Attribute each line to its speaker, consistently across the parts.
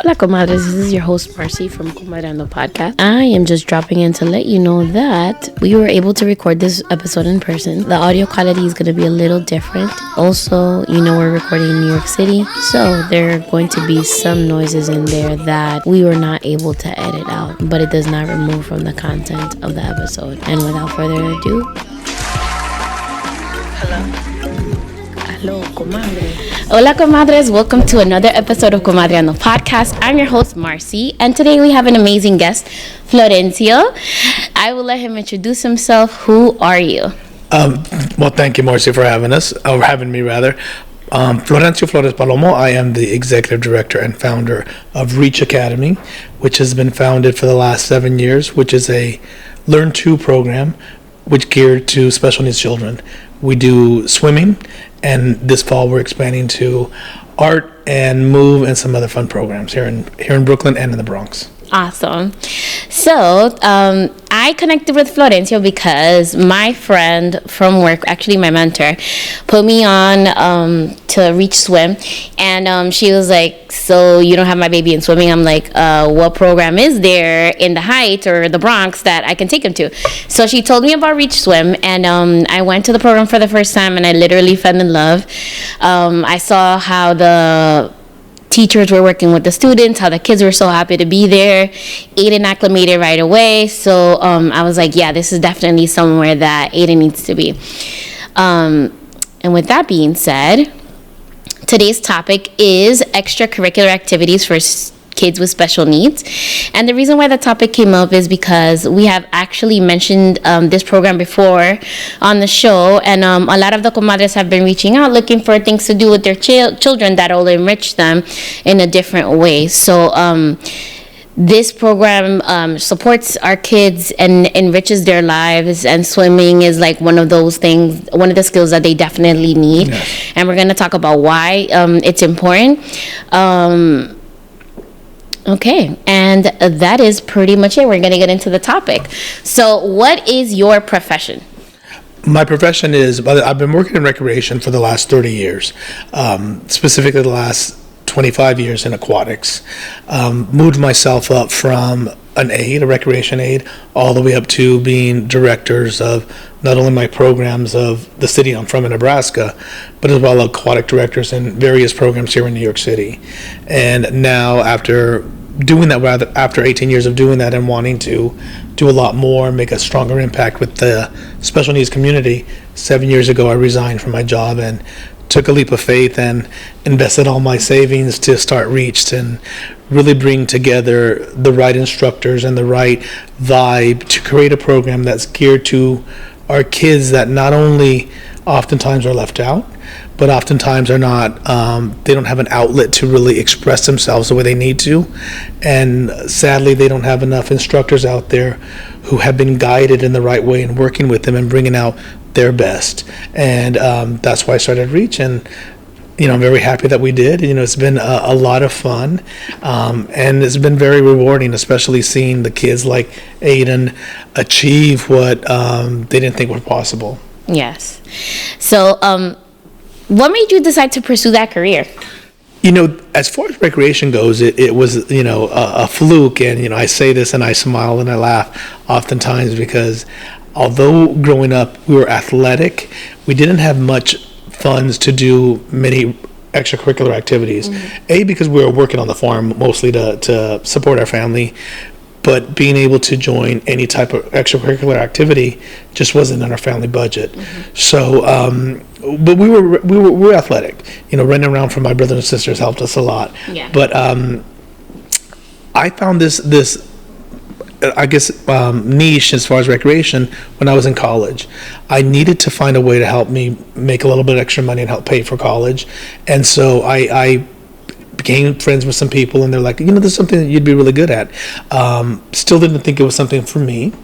Speaker 1: Hola Comadres, this is your host Marcy from Comadreando podcast. I am just dropping in to let you know that we were able to record this episode in person. The audio quality is going to be a little different. Also, we're recording in New York City, so there are going to be some noises in there that we were not able to edit out, but it does not remove from the content of the episode. And without further ado, Hello, comadre. Hola, comadres. Welcome to another episode of Comadreando podcast. I'm your host, Marcy, and today we have an amazing guest, Florencio. I will let him introduce himself. Who are you?
Speaker 2: Well, thank you, Marcy, for having us, or having me, rather. Florencio Flores Palomo. I am the executive director and founder of Reach Academy, which has been founded for the last 7 years, which is a Learn To program, which geared to special needs children. We do swimming, and this fall we're expanding to art and move and some other fun programs here in Brooklyn and in the Bronx.
Speaker 1: Awesome. So I connected with Florencio because my friend from work, actually my mentor, put me on to Reach Swim, and she was like, so you don't have my baby in swimming? I'm like, what program is there in the Heights or the Bronx that I can take him to? So she told me about Reach Swim, and I went to the program for the first time, and I literally fell in love. I saw how the teachers were working with the students, how the kids were so happy to be there. Aiden acclimated right away. So I was like, yeah, this is definitely somewhere that Aiden needs to be. And with that being said, today's topic is extracurricular activities for kids with special needs. And the reason why the topic came up is because we have actually mentioned this program before on the show, and a lot of the comadres have been reaching out looking for things to do with their children that will enrich them in a different way. So this program supports our kids and enriches their lives, and swimming is like one of those things, one of the skills that they definitely need. Yes. And we're going to talk about why it's important. Okay, and that is pretty much it. We're going to get into the topic. So what is your profession?
Speaker 2: My profession is, I've been working in recreation for the last 30 years, specifically the last 25 years in aquatics. Moved myself up from a recreation aide, all the way up to being directors of not only my programs of the city I'm from in Nebraska, but as well aquatic directors in various programs here in New York City. And now after doing that, after 18 years of doing that and wanting to do a lot more, make a stronger impact with the special needs community, 7 years ago I resigned from my job and took a leap of faith and invested all my savings to start Reach and really bring together the right instructors and the right vibe to create a program that's geared to our kids that not only oftentimes are left out, but oftentimes are not, they don't have an outlet to really express themselves the way they need to. And sadly, they don't have enough instructors out there who have been guided in the right way and working with them and bringing out their best. And that's why I started Reach. And I'm very happy that we did. It's been a lot of fun, and it's been very rewarding, especially seeing the kids like Aiden achieve what they didn't think was possible.
Speaker 1: Yes. So, what made you decide to pursue that career?
Speaker 2: As far as recreation goes, it was, a fluke. And, I say this and I smile and I laugh oftentimes because although growing up we were athletic, we didn't have much funds to do many extracurricular activities. Mm-hmm. Because we were working on the farm mostly to support our family, but being able to join any type of extracurricular activity just wasn't in our family budget. Mm-hmm. So, but we were athletic. Running around for my brothers and sisters helped us a lot.
Speaker 1: Yeah.
Speaker 2: But I found this niche as far as recreation when I was in college. I needed to find a way to help me make a little bit of extra money and help pay for college. And so I became friends with some people, and they're like, this is something that you'd be really good at. Still didn't think it was something for me.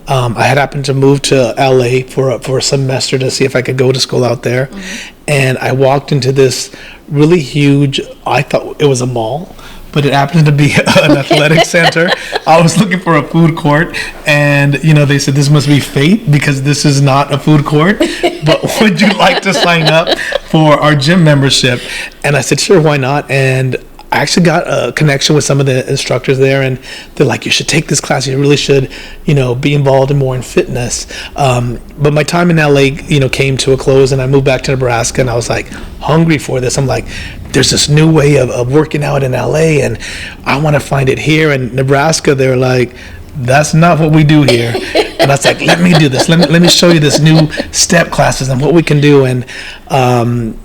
Speaker 2: I had happened to move to LA for a semester to see if I could go to school out there. Mm-hmm. And I walked into this really huge, I thought it was a mall, but it happened to be an athletic center. I was looking for a food court, and they said, this must be fate because this is not a food court, but would you like to sign up for our gym membership? And I said, sure, why not? And I actually got a connection with some of the instructors there, and they're like, you should take this class. You really should, be involved more in fitness. But my time in LA, came to a close, and I moved back to Nebraska, and I was like hungry for this. I'm like, there's this new way of working out in LA, and I want to find it here. And Nebraska, they're like, that's not what we do here. And I was like, let me do this. Let me show you this new step classes and what we can do. And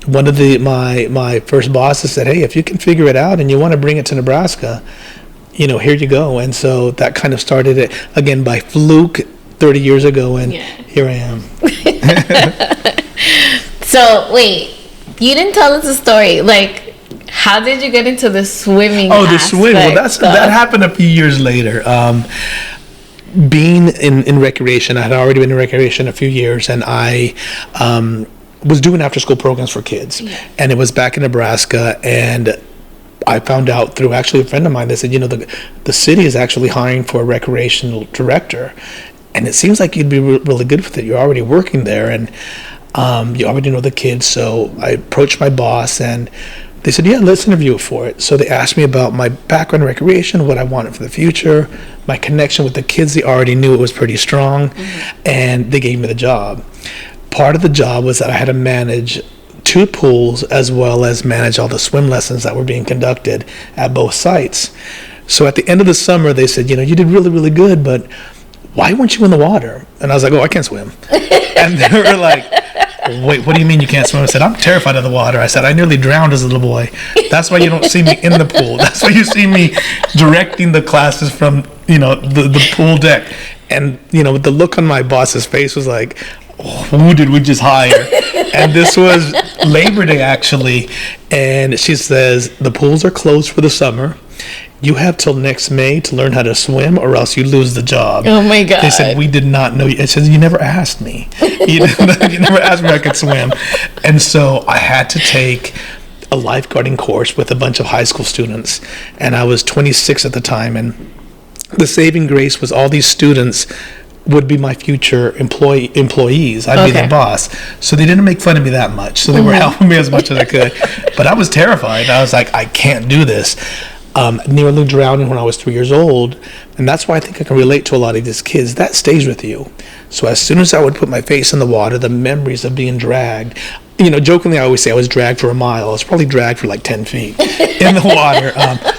Speaker 2: one of my first bosses said, hey, if you can figure it out and you want to bring it to Nebraska, here you go. And so that kind of started it again by fluke 30 years ago, and here I am.
Speaker 1: So wait, you didn't tell us the story. Like, how did you get into the swimming?
Speaker 2: Oh, the swim. Well, that happened a few years later. Being in recreation, I had already been in recreation a few years, and I was doing after-school programs for kids. Yeah. And it was back in Nebraska, and I found out through actually a friend of mine. They said, the city is actually hiring for a recreational director, and it seems like you'd be really good with it. You're already working there, and you already know the kids. So I approached my boss, and they said, yeah, let's interview for it. So they asked me about my background in recreation, what I wanted for the future, my connection with the kids. They already knew it was pretty strong, and they gave me the job. Part of the job was that I had to manage 2 pools as well as manage all the swim lessons that were being conducted at both sites. So at the end of the summer, they said, you did really, really good, but why weren't you in the water? And I was like, oh, I can't swim. And they were like, wait, what do you mean you can't swim? I said, I'm terrified of the water. I said, I nearly drowned as a little boy. That's why you don't see me in the pool. That's why you see me directing the classes from, the pool deck. And, the look on my boss's face was like, oh, who did we just hire? And this was Labor Day, actually. And she says, the pools are closed for the summer. You have till next May to learn how to swim, or else you lose the job.
Speaker 1: Oh my God.
Speaker 2: They said, we did not know you. It says, you never asked me. You never asked me if I could swim. And so I had to take a lifeguarding course with a bunch of high school students. And I was 26 at the time. And the saving grace was all these students would be my future employees. I'd be their boss. So they didn't make fun of me that much. So they were helping me as much as I could. But I was terrified. I was like, I can't do this. Nearly drowning when I was 3 years old, and that's why I think I can relate to a lot of these kids. That stays with you. So as soon as I would put my face in the water, the memories of being dragged, jokingly I always say I was dragged for a mile. I was probably dragged for like 10 feet in the water.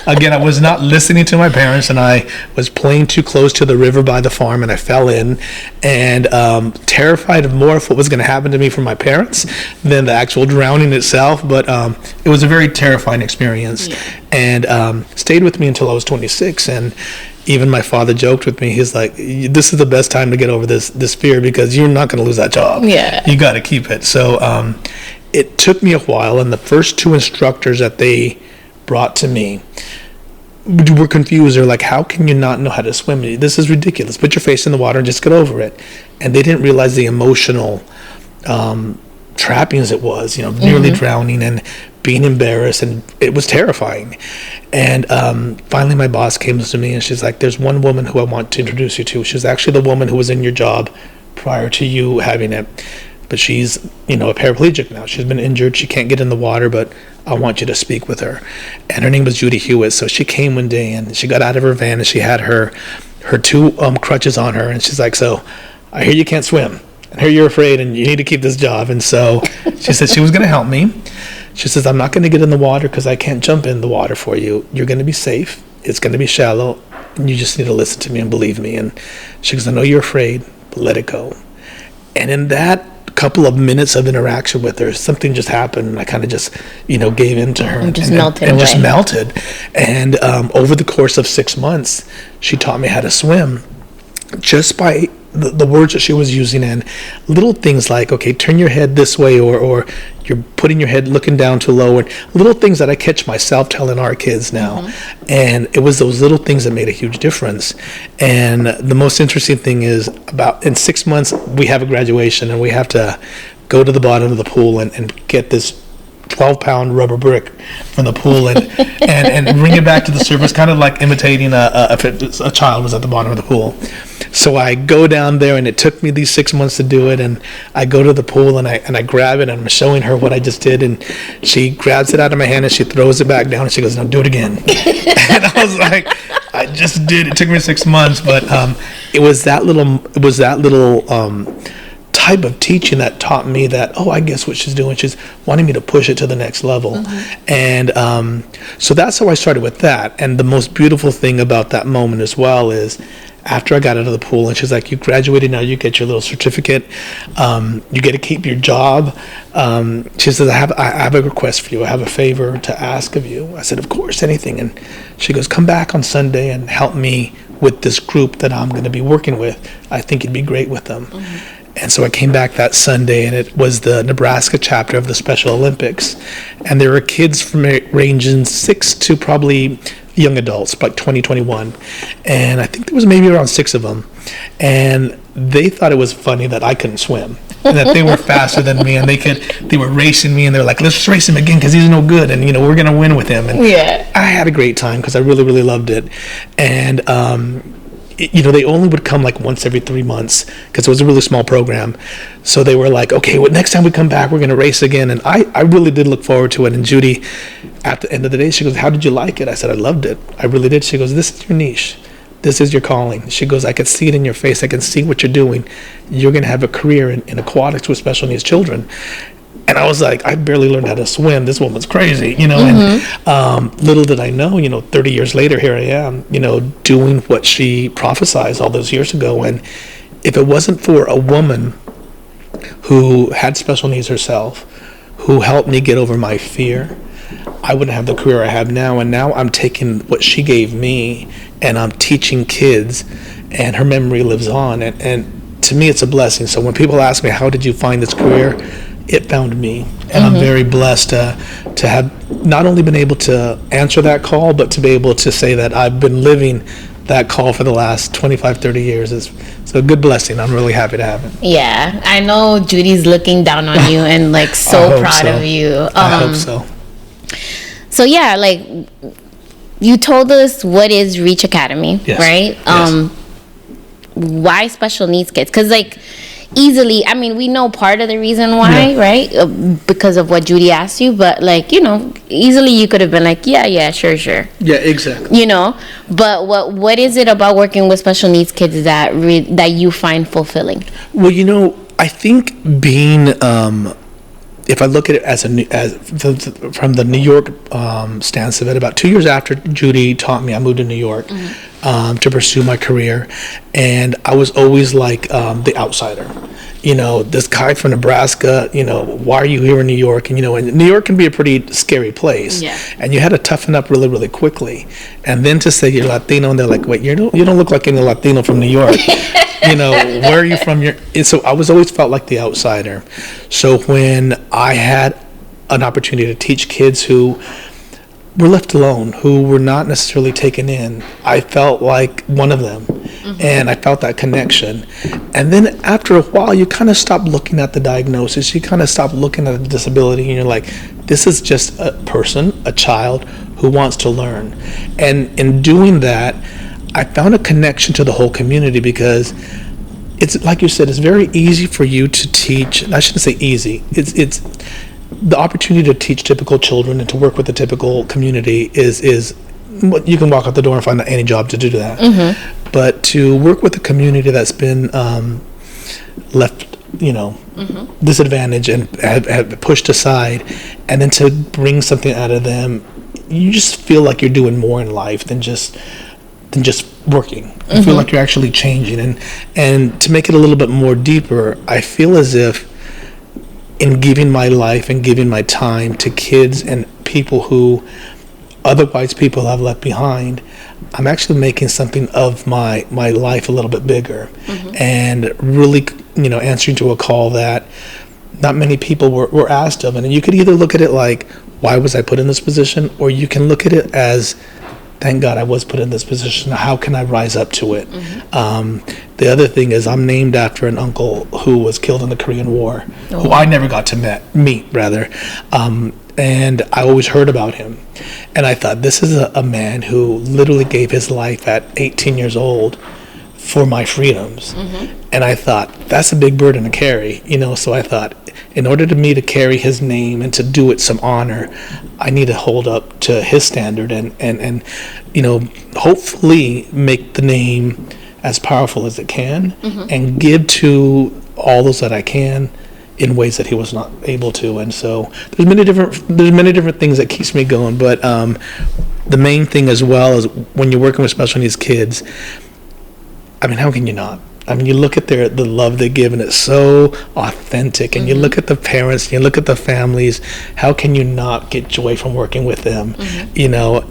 Speaker 2: Again, I was not listening to my parents, and I was playing too close to the river by the farm, and I fell in, and terrified of more of what was going to happen to me from my parents than the actual drowning itself. But it was a very terrifying experience, and stayed with me until I was 26. And even my father joked with me. He's like, this is the best time to get over this fear, because you're not going to lose that job. Yeah. You got to keep it. So it took me a while, and the first 2 instructors that they brought to me were confused. They're like, how can you not know how to swim? This is ridiculous. Put your face in the water and just get over it. And they didn't realize the emotional trappings it was, nearly drowning and being embarrassed, and it was terrifying. And finally my boss came to me, and she's like, there's one woman who I want to introduce you to. She's actually the woman who was in your job prior to you having it, but she's a paraplegic now. She's been injured, she can't get in the water, but I want you to speak with her. And her name was Judy Hewitt. So she came one day, and she got out of her van, and she had her 2 crutches on her, and she's like, so I hear you can't swim, I hear you're afraid, and you need to keep this job. And so she said she was going to help me. She says, I'm not going to get in the water because I can't jump in the water for you. You're going to be safe. It's going to be shallow, and you just need to listen to me and believe me. And she goes, I know you're afraid, but let it go. And in that couple of minutes of interaction with her, something just happened, and I kind of just, gave in to her. And just melted. And over the course of 6 months, she taught me how to swim just by the words that she was using, and little things like, okay, turn your head this way, or you're putting your head looking down too low, and little things that I catch myself telling our kids now. And it was those little things that made a huge difference. And the most interesting thing is, about in 6 months we have a graduation, and we have to go to the bottom of the pool and get this 12-pound rubber brick from the pool and bring it back to the surface, kind of like imitating if a child was at the bottom of the pool. So I go down there, and it took me these 6 months to do it. And I go to the pool, and I grab it, and I'm showing her what I just did. And she grabs it out of my hand, and she throws it back down, and she goes, "No, do it again." And I was like, I just did. It took me 6 months, but it was that little type of teaching that taught me that, oh, I guess what she's doing, she's wanting me to push it to the next level. And so that's how I started with that. And the most beautiful thing about that moment as well is after I got out of the pool, and she's like, "You graduated, now you get your little certificate, you get to keep your job." She says, I have a request for you, I have a favor to ask of you. I said, "Of course, anything." And she goes, "Come back on Sunday and help me with this group that I'm going to be working with. I think you'd be great with them." And so I came back that Sunday, and it was the Nebraska chapter of the Special Olympics. And there were kids from ranging 6 to probably young adults, like 20, 21. And I think there was maybe around 6 of them. And they thought it was funny that I couldn't swim, and that they were faster than me, and they were racing me, and they're like, "Let's race him again because he's no good, and we're going to win with him." And I had a great time because I really, really loved it. And they only would come like once every 3 months because it was a really small program. So they were like, "Okay, well, next time we come back, we're going to race again." And I really did look forward to it. And Judy, at the end of the day, she goes, "How did you like it?" I said, "I loved it. I really did." She goes, "This is your niche. This is your calling." She goes, "I can see it in your face. I can see what you're doing. You're going to have a career in aquatics with special needs children." And I was like, I barely learned how to swim. This woman's crazy, And little did I know, 30 years later, here I am, doing what she prophesied all those years ago. And if it wasn't for a woman who had special needs herself, who helped me get over my fear, I wouldn't have the career I have now. And now I'm taking what she gave me, and I'm teaching kids, and her memory lives on. And to me, it's a blessing. So when people ask me, "How did you find this career?" It found me, and I'm very blessed to have not only been able to answer that call, but to be able to say that I've been living that call for the last 25, 30 years. It's a good blessing. I'm really happy to have it.
Speaker 1: Yeah, I know Judy's looking down on you and like so proud of you.
Speaker 2: I hope so.
Speaker 1: So yeah, like you told us what is Reach Academy, right?
Speaker 2: Yes.
Speaker 1: Why special needs kids? Because like easily, I mean, we know part of the reason why, right? Because of what Judy asked you, but like, easily you could have been like, yeah, sure.
Speaker 2: Yeah, exactly.
Speaker 1: But what is it about working with special needs kids that you find fulfilling?
Speaker 2: Well, I think being, if I look at it from the New York stance of it, about 2 years after Judy taught me, I moved to New York to pursue my career, and I was always like the outsider. This guy from Nebraska, why are you here in New York? And New York can be a pretty scary place. Yeah. And you had to toughen up really, really quickly. And then to say you're Latino, and they're like, "Wait, you don't look like any Latino from New York." Where are you from? And so I was always felt like the outsider. So when I had an opportunity to teach kids who were left alone, who were not necessarily taken in, I felt like one of them. And I felt that connection. And then after a while, you kind of stop looking at the diagnosis. You kind of stop looking at the disability, and you're like, this is just a person, a child who wants to learn. And in doing that, I found a connection to the whole community, because it's like you said, it's very easy for you to teach. I shouldn't say easy. It's the opportunity to teach typical children and to work with the typical community is you can walk out the door and find any job to do that. But to work with a community that's been left, disadvantaged and have pushed aside, and then to bring something out of them, you just feel like you're doing more in life than just working. You feel like you're actually changing. And to make it a little bit more deeper, I feel as if in giving my life and giving my time to kids and people who otherwise people have left behind, I'm actually making something of my life a little bit bigger, and really, answering to a call that not many people were asked of. And you could either look at it like, why was I put in this position? Or you can look at it as, thank God I was put in this position. How can I rise up to it? The other thing is, I'm named after an uncle who was killed in the Korean War, who I never got to meet. And I always heard about him. And I thought, this is a man who literally gave his life at 18 years old for my freedoms. And I thought, that's a big burden to carry, so I thought, in order to me to carry his name and to do it some honor, I need to hold up to his standard and hopefully make the name as powerful as it can, and give to all those that I can in ways that he was not able to. And so there's many different things that keeps me going, but the main thing as well is when you're working with special needs kids, I mean, how can you not? I mean, you look at the love they give, and it's so authentic. And you look at the parents, and you look at the families. How can you not get joy from working with them?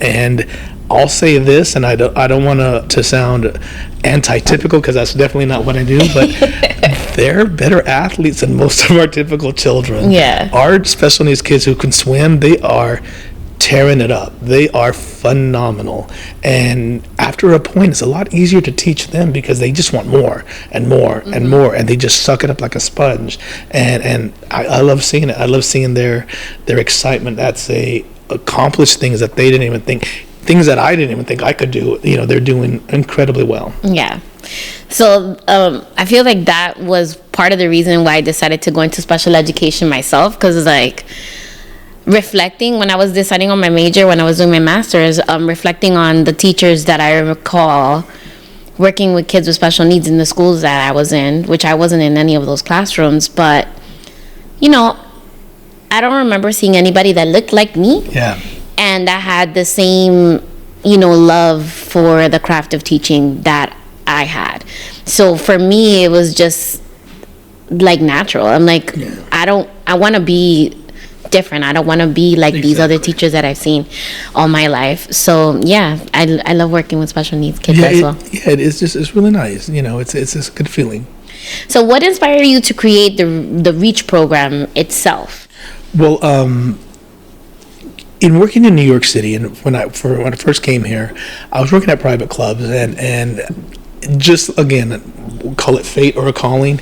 Speaker 2: And I'll say this, and I don't want to sound anti-typical, because that's definitely not what I do. But they're better athletes than most of our typical children.
Speaker 1: Yeah.
Speaker 2: Our special needs kids who can swim, they are tearing it up. They are phenomenal. And after a point, it's a lot easier to teach them, because they just want more and more and more, and they just suck it up like a sponge. And I love seeing it. I love seeing their excitement. That's they accomplish things that they didn't even think, things that I didn't even think I could do. They're doing incredibly well.
Speaker 1: Yeah. So I feel like that was part of the reason why I decided to go into special education myself, because it's like, reflecting when I was deciding on my major, when I was doing my master's, reflecting on the teachers that I recall working with kids with special needs in the schools that I was in, which I wasn't in any of those classrooms, but I don't remember seeing anybody that looked like me.
Speaker 2: Yeah.
Speaker 1: And that had the same, love for the craft of teaching that I had. So for me, it was just like natural. I'm like, I want to be different. I don't want to be like these other teachers that I've seen all my life. So yeah, I love working with special needs kids as well.
Speaker 2: It's really nice. It's a good feeling.
Speaker 1: So what inspired you to create the REACH program itself?
Speaker 2: Well, in working in New York City, and when I first came here, I was working at private clubs, and just, again, we'll call it fate or a calling.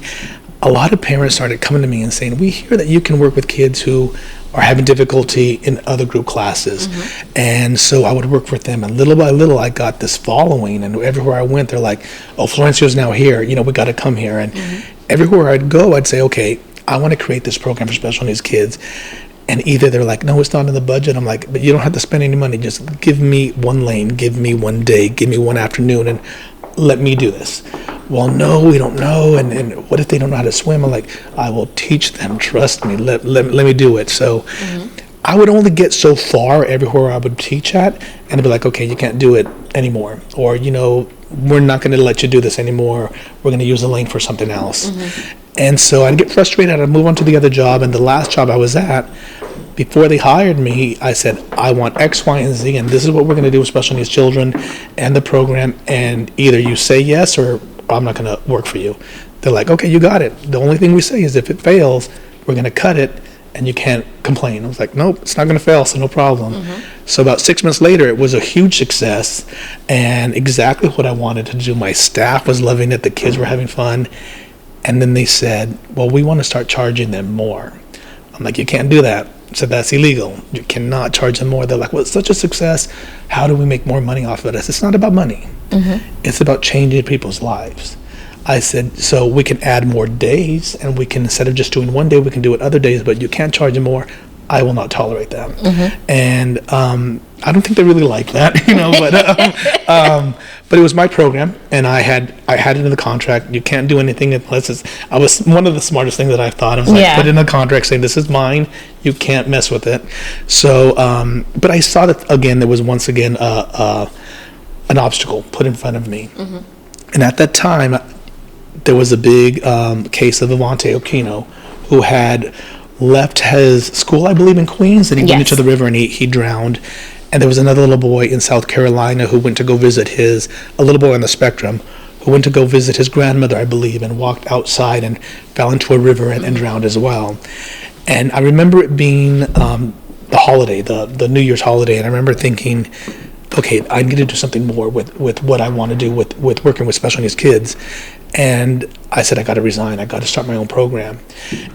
Speaker 2: A lot of parents started coming to me and saying, we hear that you can work with kids who are having difficulty in other group classes. And so I would work with them, and little by little I got this following, and everywhere I went they're like, oh, Florencio's now here, we got to come here. And everywhere I'd go, I'd say, okay, I want to create this program for special needs kids. And either they're like, no, it's not in the budget. I'm like, but you don't have to spend any money. Just give me one lane, give me one day, give me one afternoon, and let me do this. Well, no, we don't know. And what if they don't know how to swim? I'm like, I will teach them. Trust me. Let me do it. So I would only get so far everywhere I would teach at, and they'd be like, okay, you can't do it anymore. Or, we're not going to let you do this anymore. We're going to use the lane for something else. And so I'd get frustrated. I'd move on to the other job. And the last job I was at, before they hired me, I said, I want X, Y, and Z, and this is what we're going to do with special needs children and the program. And either you say yes, or I'm not going to work for you. They're like, okay, you got it. The only thing we say is if it fails, we're going to cut it, and you can't complain. I was like, nope, it's not going to fail, so no problem. So about 6 months later, it was a huge success, and exactly what I wanted to do. My staff was loving it. The kids were having fun. And then they said, well, we want to start charging them more. I'm like, you can't do that. I said, that's illegal. You cannot charge them more. They're like, well, it's such a success. How do we make more money off of this? It's not about money. It's about changing people's lives. I said, so we can add more days, and we can, instead of just doing one day, we can do it other days, but you can't charge them more. I will not tolerate that. And I don't think they really like that, but it was my program, and I had it in the contract. You can't do anything unless it's, I was one of the smartest things that I thought. I was like, put it in the contract saying, this is mine, you can't mess with it. So, but I saw that, again, there was once again an obstacle put in front of me. And at that time, there was a big case of Avante Okino, who had left his school, I believe, in Queens, and he went into the river and he drowned. And there was another little boy in South Carolina who went to go visit a little boy on the spectrum, who went to go visit his grandmother, I believe, and walked outside and fell into a river and drowned as well. And I remember it being the holiday, the New Year's holiday, and I remember thinking, okay, I need to do something more with what I want to do with working with special needs kids. And I said, I got to resign. I got to start my own program.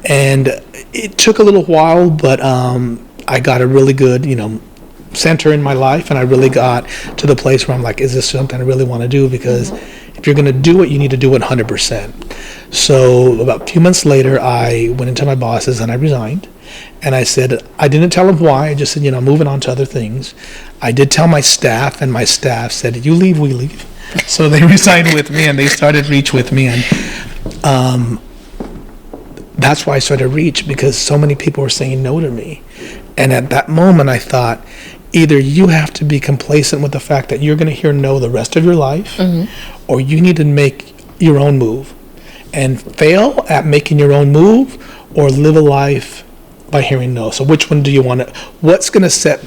Speaker 2: And it took a little while, but I got a really good, center in my life, and I really got to the place where I'm like, is this something I really want to do? Because if you're going to do it, you need to do it 100%. So about a few months later, I went into my bosses and I resigned. And I said, I didn't tell them why. I just said, moving on to other things. I did tell my staff, and my staff said, you leave, we leave. So they resigned with me, and they started Reach with me. And that's why I started Reach, because so many people were saying no to me. And at that moment, I thought, either you have to be complacent with the fact that you're going to hear no the rest of your life, or you need to make your own move and fail at making your own move, or live a life by hearing no. So which one do you want to, what's going to set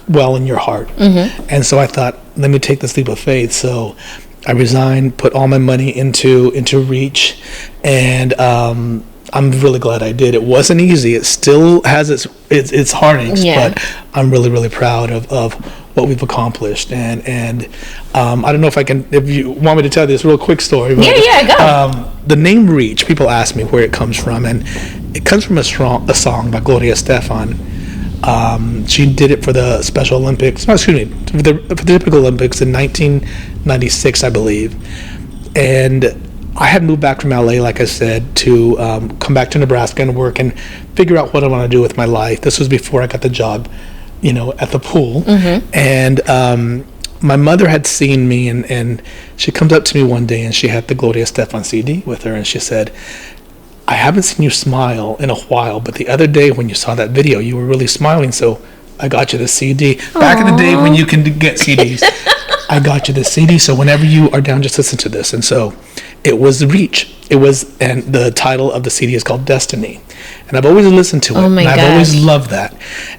Speaker 2: well in your heart? And so I thought, let me take this leap of faith. So I resigned, put all my money into Reach, and I'm really glad I did. It wasn't easy. It still has its heartaches, but I'm really, really proud of what we've accomplished. And I don't know if you want me to tell this real quick story. But,
Speaker 1: go.
Speaker 2: The name Reach, people ask me where it comes from, and it comes from a song by Gloria Estefan. She did it for the Special Olympics, for the Typical Olympics in 1996, I believe. And I had moved back from LA, like I said, to come back to Nebraska and work and figure out what I want to do with my life. This was before I got the job, at the pool. And my mother had seen me, and she comes up to me one day, and she had the Gloria Estefan CD with her, and she said, I haven't seen you smile in a while, but the other day when you saw that video, you were really smiling, so I got you the CD. Aww. Back in the day when you can get CDs, I got you the CD, so whenever you are down, just listen to this. And so it was Reach. And the title of the CD is called Destiny. And I've always listened to it.
Speaker 1: Oh my
Speaker 2: and I've
Speaker 1: gosh.
Speaker 2: always loved that.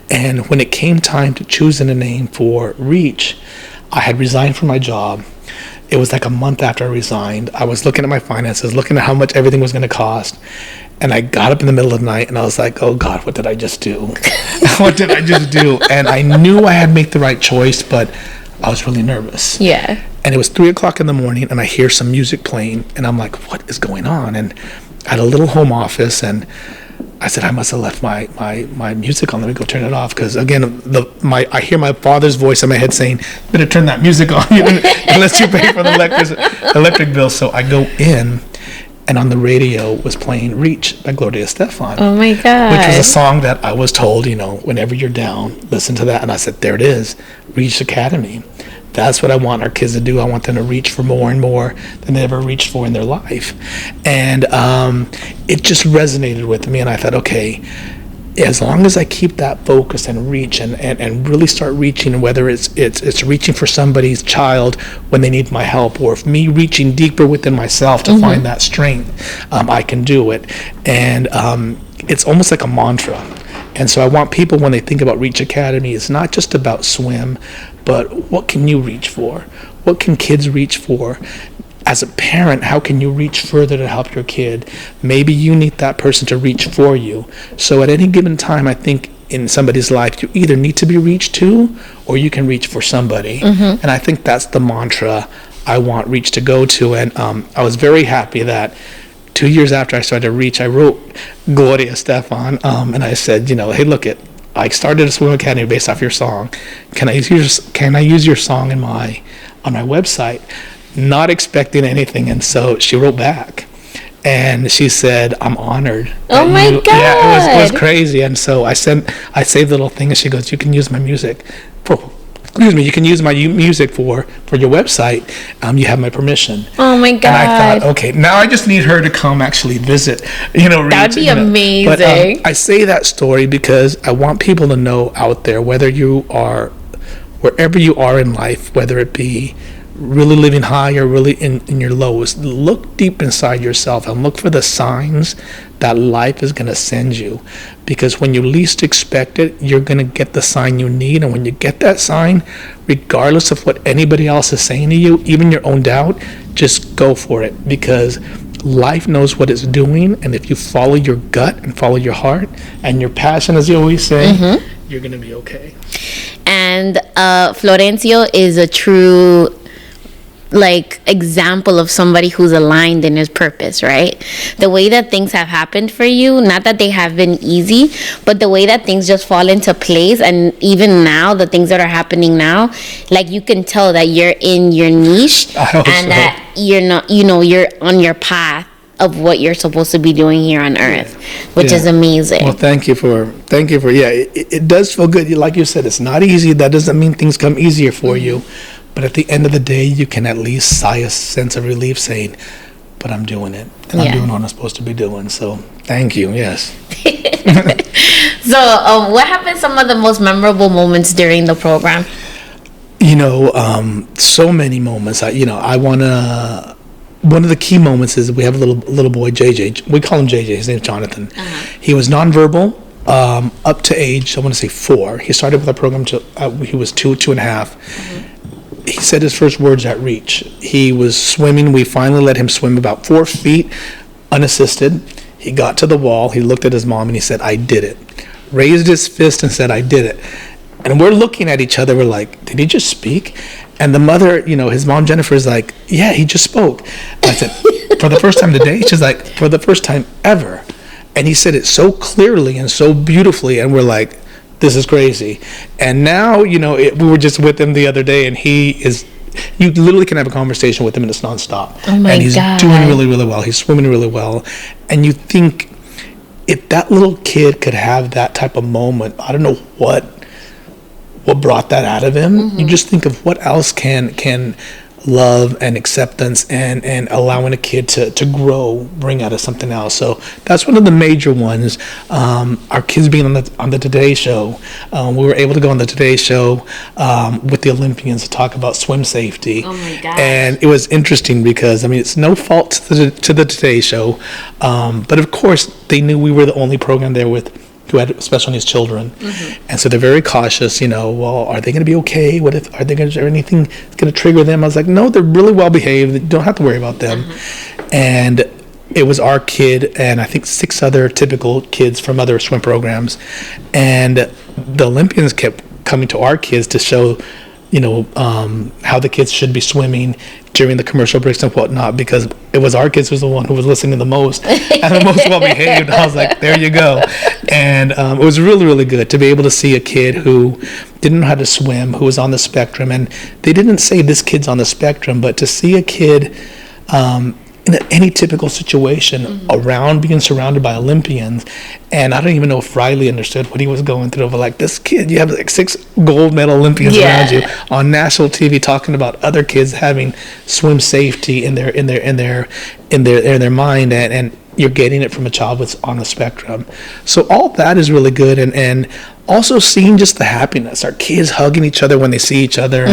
Speaker 2: And when it came time to choosing a name for Reach, I had resigned from my job. It was like a month after I resigned. I was looking at my finances, looking at how much everything was going to cost. And I got up in the middle of the night, and I was like, oh, God, what did I just do? What did I just do? And I knew I had made the right choice, but I was really nervous.
Speaker 1: Yeah.
Speaker 2: And it was 3 o'clock in the morning, and I hear some music playing, and I'm like, what is going on? And I had a little home office, and I said, I must have left my music on. Let me go turn it off. Because, again, I hear my father's voice in my head saying, better turn that music on unless you pay for the electric bill. So I go in, and on the radio was playing Reach by Gloria Estefan.
Speaker 1: Oh, my God.
Speaker 2: Which was a song that I was told, whenever you're down, listen to that. And I said, there it is, Reach Academy. That's what I want our kids to do. I want them to reach for more and more than they ever reached for in their life. And it just resonated with me. And I thought, okay, as long as I keep that focus and reach and really start reaching, whether it's reaching for somebody's child when they need my help, or if me reaching deeper within myself to find that strength, I can do it. And it's almost like a mantra. And so I want people, when they think about Reach Academy, it's not just about swim, but what can you reach for? What can kids reach for? As a parent, how can you reach further to help your kid? Maybe you need that person to reach for you. So at any given time, I think in somebody's life, you either need to be reached to, or you can reach for somebody. And I think that's the mantra I want Reach to go to. And I was very happy that 2 years after I started Reach, I wrote Gloria Estefan, and I said, hey, look it. I started a swim academy based off your song. Can I use your song on my website? Not expecting anything, and so she wrote back, and she said, "I'm honored."
Speaker 1: Oh my God!
Speaker 2: Yeah, it was crazy, and so I saved the little thing, and she goes, "You can use my music you can use my music for your website. You have my permission."
Speaker 1: Oh my God!
Speaker 2: And I thought, okay, now I just need her to come actually visit.
Speaker 1: That'd be amazing.
Speaker 2: But I say that story because I want people to know out there, wherever you are in life, whether it be really living high or really in your lowest, look deep inside yourself and look for the signs that life is going to send you, because when you least expect it, you're going to get the sign you need. And when you get that sign, regardless of what anybody else is saying to you, even your own doubt, just go for it, because life knows what it's doing. And if you follow your gut and follow your heart and your passion, as you always say, you're going to be okay.
Speaker 1: And Florencio is a true like example of somebody who's aligned in his purpose, right? The way that things have happened for you, not that they have been easy, but the way that things just fall into place. And even now, the things that are happening now, like you can tell that you're in your niche and that you're not, you're on your path of what you're supposed to be doing here on earth, which is amazing.
Speaker 2: Well, thank you for it does feel good. Like you said, it's not easy. That doesn't mean things come easier for you. But at the end of the day, you can at least sigh a sense of relief saying, but I'm doing it. And I'm doing what I'm supposed to be doing. So thank you. Yes.
Speaker 1: So what have been some of the most memorable moments during the program?
Speaker 2: So many moments. One of the key moments is we have a little boy, JJ. We call him JJ. His name's Jonathan. He was nonverbal up to age, I want to say 4. He started with our program till he was 2.5. He said his first words at reach. He was swimming. We finally let him swim about 4 feet unassisted. He got to the wall. He looked at his mom and he said, I did it. Raised his fist and said, I did it. And we're looking at each other. We're like, did he just speak? And the mother, his mom, Jennifer, is like, yeah, he just spoke. And I said, for the first time today? She's like, for the first time ever. And he said it so clearly and so beautifully. And we're like, this is crazy. And now, we were just with him the other day, and you literally can have a conversation with him and it's nonstop.
Speaker 1: Oh my
Speaker 2: and he's
Speaker 1: God.
Speaker 2: doing really, really well. He's swimming really well. And you think if that little kid could have that type of moment, I don't know what brought that out of him. You just think of what else can love and acceptance and allowing a kid to grow bring out of something else. So that's one of the major ones. Our kids being on the Today Show, we were able to go on the Today Show with the Olympians to talk about swim safety.
Speaker 1: Oh my God.
Speaker 2: And it was interesting because it's no fault to the Today Show, but of course they knew we were the only program there who had special needs children, and so they're very cautious. Well, are they going to be okay? Is there anything that's going to trigger them? I was like, no, they're really well behaved. You don't have to worry about them. And it was our kid and I think 6 other typical kids from other swim programs, and the Olympians kept coming to our kids to show, how the kids should be swimming during the commercial breaks and whatnot, because it was our kids who was the one who was listening the most and the most well behaved. I was like, there you go. And it was really, really good to be able to see a kid who didn't know how to swim, who was on the spectrum. And they didn't say this kid's on the spectrum, but to see a kid in any typical situation around being surrounded by Olympians. And I don't even know if Riley understood what he was going through. But like, this kid, you have like 6 gold medal Olympians around you on national TV talking about other kids having swim safety in their mind, and you're getting it from a child that's on the spectrum. So all that is really good, and also seeing just the happiness, our kids hugging each other when they see each other,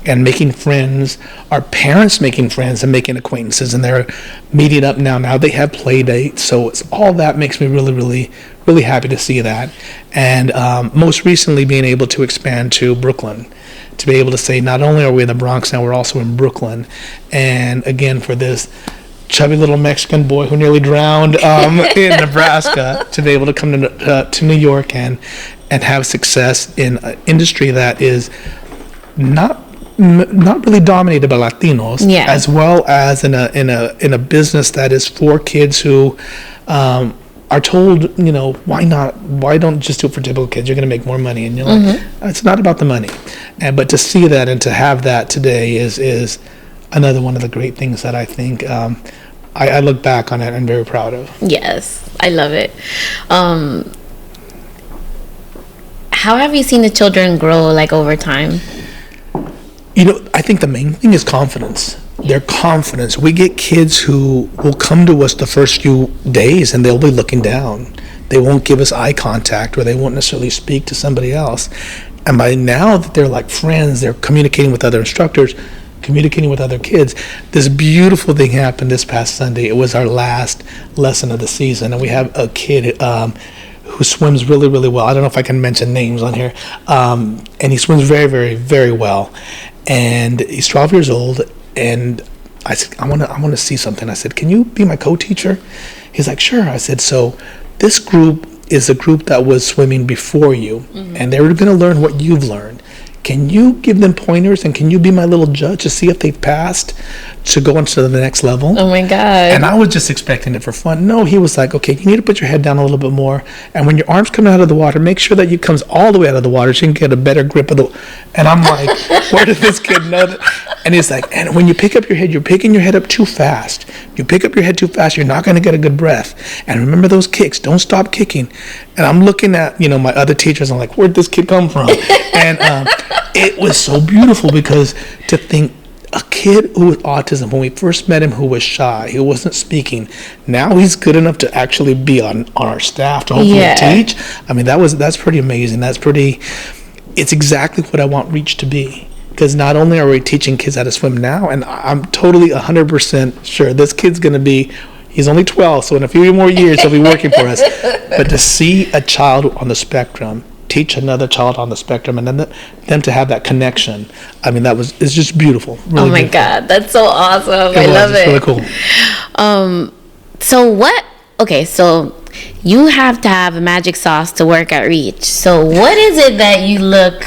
Speaker 2: and making friends, our parents making friends and making acquaintances, and they're meeting up now. Now they have play dates, so it's all that makes me really, really, really happy to see that. And most recently being able to expand to Brooklyn, to be able to say not only are we in the Bronx now, we're also in Brooklyn. And again, for this chubby little Mexican boy who nearly drowned in Nebraska, to be able to come to New York and have success in an industry that is not really dominated by Latinos, as well as in a business that is for kids who are told, why don't just do it for typical kids? You're going to make more money, and you're like, it's not about the money. But to see that and to have that today is another one of the great things that I think I look back on it and I'm very proud of.
Speaker 1: Yes, I love it. How have you seen the children grow over time?
Speaker 2: I think the main thing is confidence. Their confidence. We get kids who will come to us the first few days and they'll be looking down. They won't give us eye contact, or they won't necessarily speak to somebody else. And by now that they're like friends, they're communicating with other instructors, communicating with other kids. This beautiful thing happened this past Sunday. It was our last lesson of the season, and we have a kid who swims really, really well. I don't know if I can mention names on here. And he swims very, very, very well. And he's 12 years old, and I said, I want to see something. I said, can you be my co-teacher? He's like, sure. I said, so this group is a group that was swimming before you, and they were going to learn what you've learned. can you give them pointers and can you be my little judge to see if they've passed to go on to the next level?
Speaker 1: Oh my God.
Speaker 2: And I was just expecting it for fun. No, he was like, okay, you need to put your head down a little bit more. And when your arms come out of the water, make sure that you comes all the way out of the water so you can get a better grip of the. And I'm like, where did this kid know that? And he's like, and when you pick up your head, you're picking your head up too fast. You pick up your head too fast, you're not going to get a good breath. And remember those kicks. Don't stop kicking. And I'm looking at, my other teachers. I'm like, where'd this kid come from? And it was so beautiful because to think, a kid who with autism, when we first met him, who was shy, who wasn't speaking, now he's good enough to actually be on our staff to hopefully teach. I mean, that's pretty amazing. It's exactly what I want Reach to be. Because not only are we teaching kids how to swim now, and I'm totally 100% sure this kid's going to be, he's only 12, so in a few more years he'll be working for us. But to see a child on the spectrum teach another child on the spectrum, and then them to have that connection. I mean, it's just beautiful. Really
Speaker 1: oh my
Speaker 2: beautiful.
Speaker 1: God, that's so awesome. I love it.
Speaker 2: It's really
Speaker 1: cool. So you have to have a magic sauce to work at Reach. So what is it that you look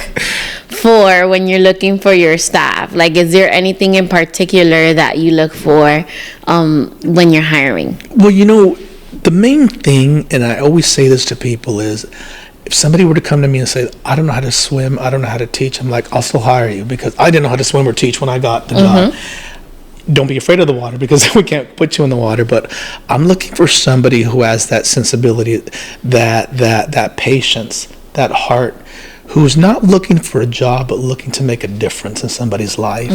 Speaker 1: for when you're looking for your staff? Like, is there anything in particular that you look for when you're hiring?
Speaker 2: Well, the main thing, and I always say this to people, is if somebody were to come to me and say, I don't know how to swim, I don't know how to teach, I'm like, I'll still hire you because I didn't know how to swim or teach when I got the job. Don't be afraid of the water because we can't put you in the water. But I'm looking for somebody who has that sensibility, that patience, that heart, who's not looking for a job but looking to make a difference in somebody's life.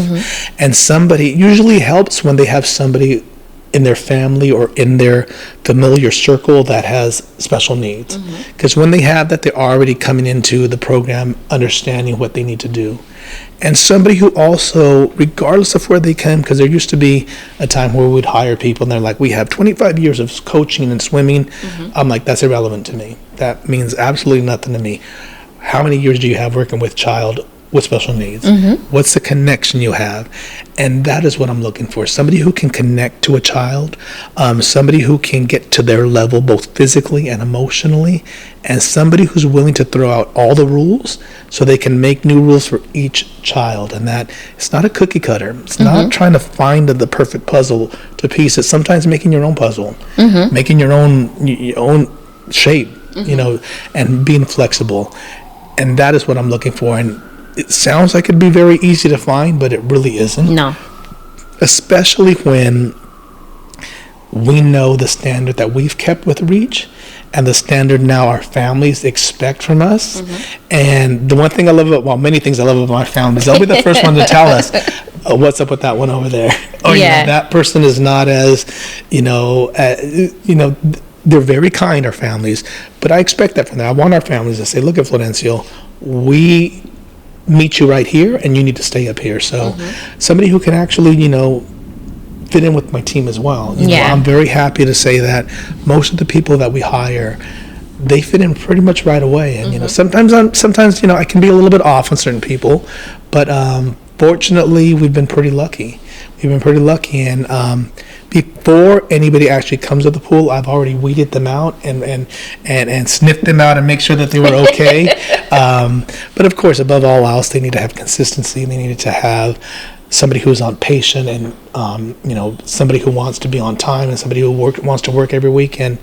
Speaker 2: And somebody usually helps when they have somebody in their family or in their familiar circle that has special needs. Because when they have that, they're already coming into the program understanding what they need to do. And somebody who also, regardless of where they came, because there used to be a time where we would hire people and they're like, we have 25 years of coaching and swimming. I'm like, that's irrelevant to me. That means absolutely nothing to me. How many years do you have working with child with special needs? What's the connection you have? And that is what I'm looking for. Somebody who can connect to a child, somebody who can get to their level both physically and emotionally, and somebody who's willing to throw out all the rules so they can make new rules for each child. And that it's not a cookie cutter. It's not trying to find the perfect puzzle to piece. It's sometimes making your own puzzle, making your own shape, and being flexible. And that is what I'm looking for. And it sounds like it'd be very easy to find, but it really isn't.
Speaker 1: No.
Speaker 2: Especially when we know the standard that we've kept with Reach and the standard now our families expect from us. And the one thing I love about, many things I love about my families, they'll be the first one to tell us, what's up with that one over there? That person is not as, they're very kind, our families, but I expect that from them. I want our families to say, look at Florencio, we meet you right here and you need to stay up here. So somebody who can actually, fit in with my team as well. I'm very happy to say that most of the people that we hire, they fit in pretty much right away. And, sometimes I can be a little bit off on certain people, but fortunately we've been pretty lucky. And before anybody actually comes to the pool, I've already weeded them out and sniffed them out and make sure that they were okay. But of course, above all else, they need to have consistency. They need to have somebody who's patient and somebody who wants to be on time and somebody who wants to work every weekend.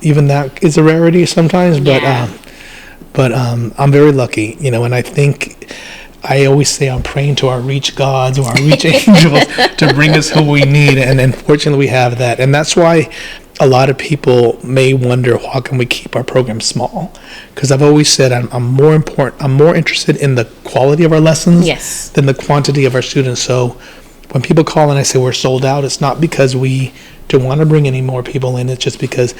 Speaker 2: Even that is a rarity sometimes, but I'm very lucky, and I think. I always say I'm praying to our Reach gods or our Reach angels to bring us who we need, and fortunately we have that. And that's why a lot of people may wonder, how can we keep our program small? Because I've always said I'm more interested in the quality of our lessons than the quantity of our students. So when people call and I say we're sold out, it's not because we don't want to bring any more people in. It's just because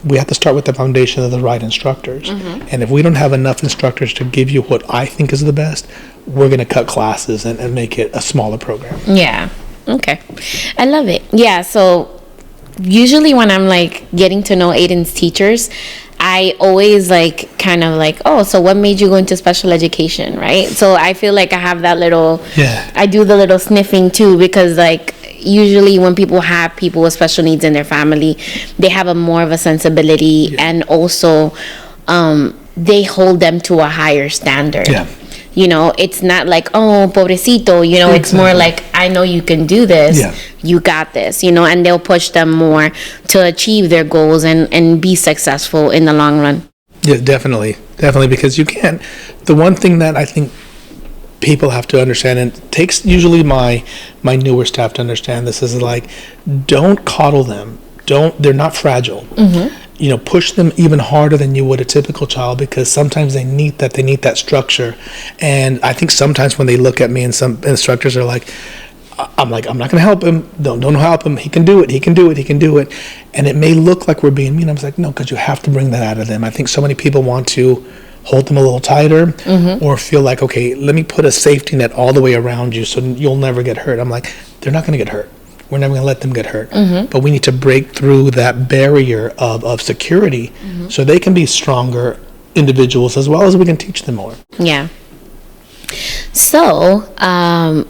Speaker 2: we have to start with the foundation of the right instructors. And if we don't have enough instructors to give you what I think is the best, we're going to cut classes and make it a smaller program.
Speaker 1: Yeah. Okay. I love it. Yeah. So usually when I'm getting to know Aiden's teachers, I always so what made you go into special education, right? So I feel like I have that little, I do the little sniffing too, because usually when people have people with special needs in their family, they have more of a sensibility and also they hold them to a higher standard. it's not like, oh, pobrecito, it's more like, I know you can do this.
Speaker 2: Yeah.
Speaker 1: You got this, and they'll push them more to achieve their goals and be successful in the long run.
Speaker 2: Yeah, definitely, because you can't. The one thing that I think people have to understand, and it takes usually my newer staff to understand this, is like, don't coddle them. They're not fragile. Push them even harder than you would a typical child, because sometimes they need that structure. And I think sometimes when they look at me, and some instructors are like, I'm not going to help him. Don't help him. He can do it. And it may look like we're being mean. I was like, no, because you have to bring that out of them. I think so many people want to hold them a little tighter, or feel like, okay, let me put a safety net all the way around you so you'll never get hurt. I'm like, they're not going to get hurt. We're never going to let them get hurt. But we need to break through that barrier of security, so they can be stronger individuals, as well as we can teach them more.
Speaker 1: Yeah. So, I'm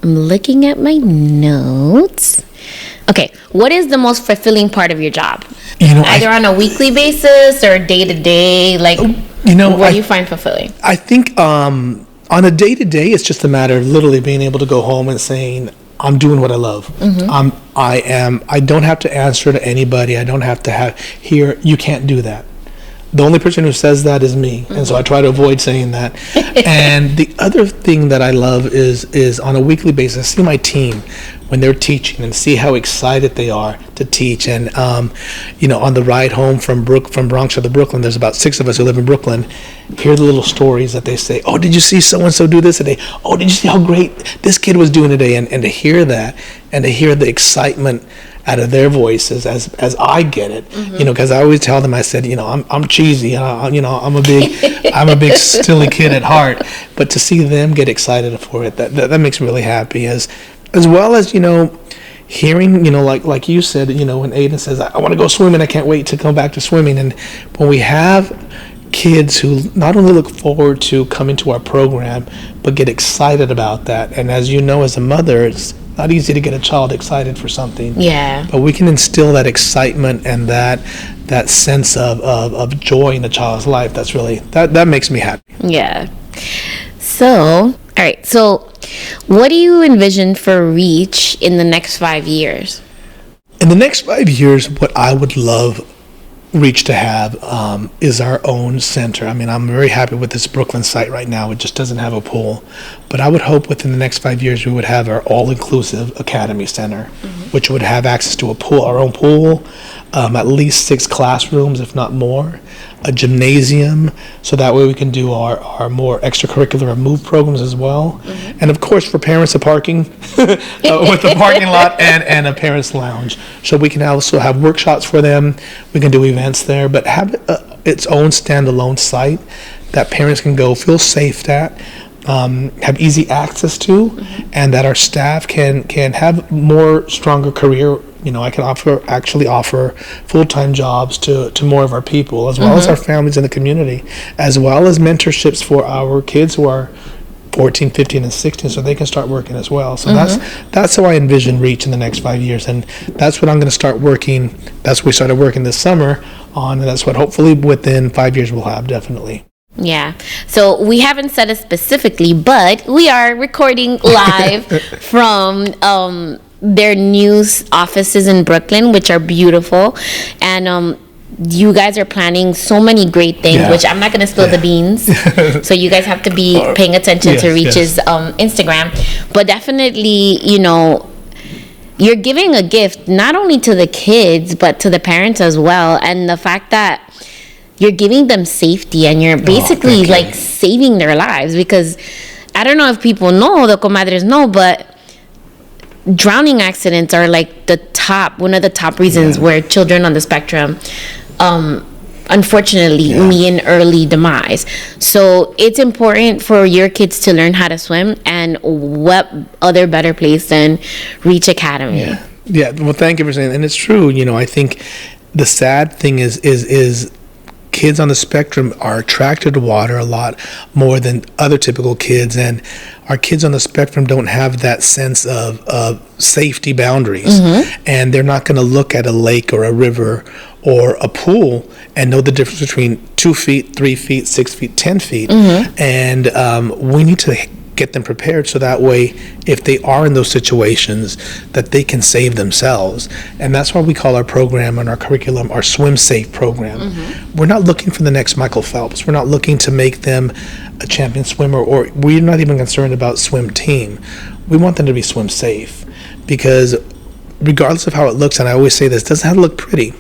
Speaker 1: looking at my notes. Okay, what is the most fulfilling part of your job? Either on a weekly basis or day to day, like, what do you find fulfilling?
Speaker 2: I think on a day to day, it's just a matter of literally being able to go home and saying, I'm doing what I love. I don't have to answer to anybody. I don't have to hear, you can't do that. The only person who says that is me. And so I try to avoid saying that. And the other thing that I love is on a weekly basis, see my team when they're teaching and see how excited they are to teach. And, on the ride home from Bronx to Brooklyn, there's about 6 of us who live in Brooklyn, hear the little stories that they say, oh, did you see so-and-so do this today? Oh, did you see how great this kid was doing today? And to hear that, and to hear the excitement out of their voices as I get it, because I always tell them, I said, I'm cheesy, I'm a big silly kid at heart, but to see them get excited for it, that makes me really happy, as well as, hearing, like you said, when Aiden says, I want to go swimming, I can't wait to come back to swimming. And when we have kids who not only look forward to coming to our program, but get excited about that. And as you know, as a mother, it's not easy to get a child excited for something. Yeah. But we can instill that excitement and that sense of joy in a child's life. That's really, that makes me happy.
Speaker 1: Yeah. So, all right. So what do you envision for Reach in the next 5 years?
Speaker 2: In the next 5 years, what I would love Reach to have is our own center. I mean, I'm very happy with this Brooklyn site right now. It just doesn't have a pool. But I would hope within the next 5 years we would have our all-inclusive academy center, which would have access to a pool, our own pool, at least 6 classrooms, if not more, a gymnasium, so that way we can do our more extracurricular move programs as well. And of course, for parents, a parking with a parking lot and a parents' lounge. So we can also have workshops for them. We can do events there, but have its own standalone site that parents can go feel safe at, have easy access to, and that our staff can have more stronger career. I can actually offer full-time jobs to more of our people, as well as our families in the community, as well as mentorships for our kids who are 14, 15, and 16, so they can start working as well. So that's how I envision Reach in the next 5 years, and that's what I'm going to start working. That's what we started working this summer on, and that's what hopefully within 5 years we'll have, definitely.
Speaker 1: Yeah. So we haven't said it specifically, but we are recording live from their new offices in Brooklyn, which are beautiful. And you guys are planning so many great things, which I'm not going to spill the beans. So you guys have to be paying attention to Reach's Instagram. But definitely, you're giving a gift not only to the kids, but to the parents as well. And the fact that you're giving them safety and you're basically saving their lives, because I don't know if people know, the comadres know, but drowning accidents are one of the top reasons where children on the spectrum unfortunately meet an early demise. So it's important for your kids to learn how to swim, and what other better place than Reach Academy.
Speaker 2: Well, thank you for saying that. And it's true. I think the sad thing is kids on the spectrum are attracted to water a lot more than other typical kids, and our kids on the spectrum don't have that sense of safety boundaries, and they're not going to look at a lake or a river or a pool and know the difference between 2 feet, 3 feet, 6 feet, 10 feet. And we need to get them prepared so that way, if they are in those situations, that they can save themselves. And that's why we call our program and our curriculum our Swim Safe program. We're not looking for the next Michael Phelps. We're not looking to make them a champion swimmer, or we're not even concerned about swim team. We want them to be swim safe, because regardless of how it looks, and I always say this, it doesn't have to look pretty.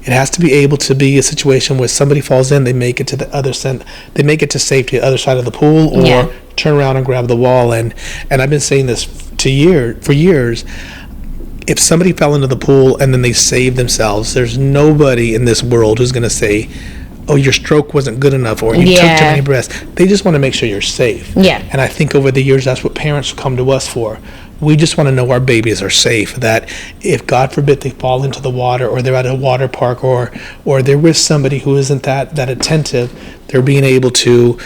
Speaker 2: It has to be able to be a situation where somebody falls in, they make it to the other side, they make it to safety, the other side of the pool, or turn around and grab the wall. And I've been saying this for years. If somebody fell into the pool and then they saved themselves, there's nobody in this world who's going to say, oh, your stroke wasn't good enough, or you took too many breaths. They just want to make sure you're safe. And I think over the years, that's what parents come to us for. We just want to know our babies are safe, that if, God forbid, they fall into the water, or they're at a water park, or they're with somebody who isn't that attentive, they're being able to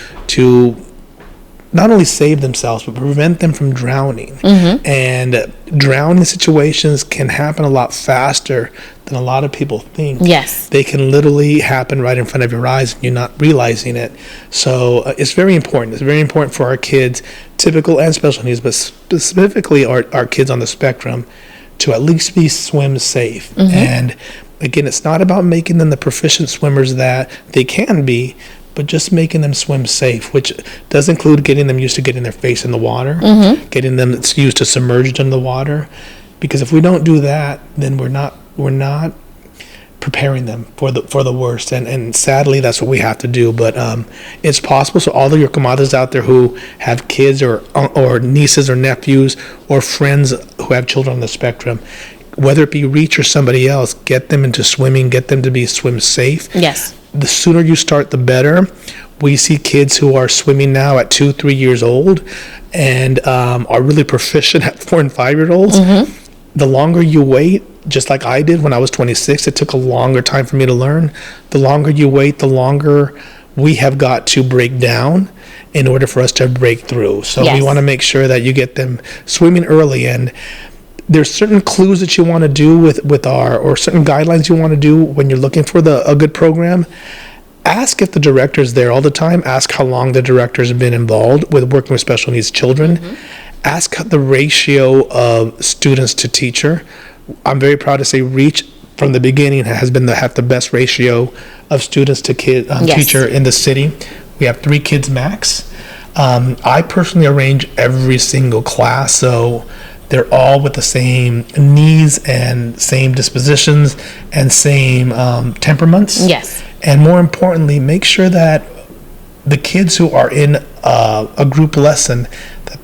Speaker 2: not only save themselves, but prevent them from drowning. And drowning situations can happen a lot faster than a lot of people think. They can literally happen right in front of your eyes and you're not realizing it. So it's very important. It's very important for our kids, typical and special needs, but specifically our kids on the spectrum, to at least be swim safe. And again, it's not about making them the proficient swimmers that they can be, but just making them swim safe, which does include getting them used to getting their face in the water, getting them used to submerged in the water. Because if we don't do that, then we're not preparing them for the worst. And sadly, that's what we have to do. But it's possible. So all of your comadres out there who have kids or nieces or nephews or friends who have children on the spectrum, whether it be Reach or somebody else, get them into swimming, get them to be swim safe. The sooner you start, the better. We see kids who are swimming now at 2-3 years old and are really proficient at 4 and 5 year olds. The longer you wait, just like I did when I was 26, it took a longer time for me to learn. The longer you wait, the longer we have got to break down in order for us to break through. So we want to make sure that you get them swimming early. And there's certain clues that you want to do with or certain guidelines you want to do when you're looking for a good program. Ask if the director's there all the time. Ask how long the director's been involved with working with special needs children. Ask the ratio of students to teacher. I'm very proud to say Reach from the beginning has been have the best ratio of students to kid teacher in the city. We have 3 kids max. I personally arrange every single class, so they're all with the same needs and same dispositions and same temperaments. And more importantly, make sure that the kids who are in a group lesson,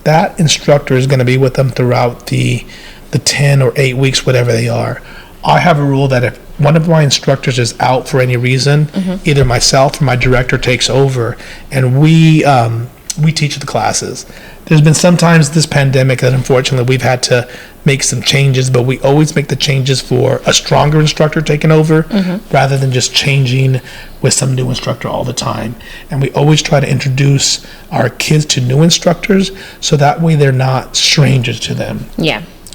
Speaker 2: that instructor is going to be with them throughout the 10 or 8 weeks, whatever they are. I have a rule that if one of my instructors is out for any reason, either myself or my director takes over, and we teach the classes. There's been sometimes this pandemic that unfortunately we've had to make some changes, but we always make the changes for a stronger instructor taking over rather than just changing with some new instructor all the time. And we always try to introduce our kids to new instructors so that way they're not strangers to them.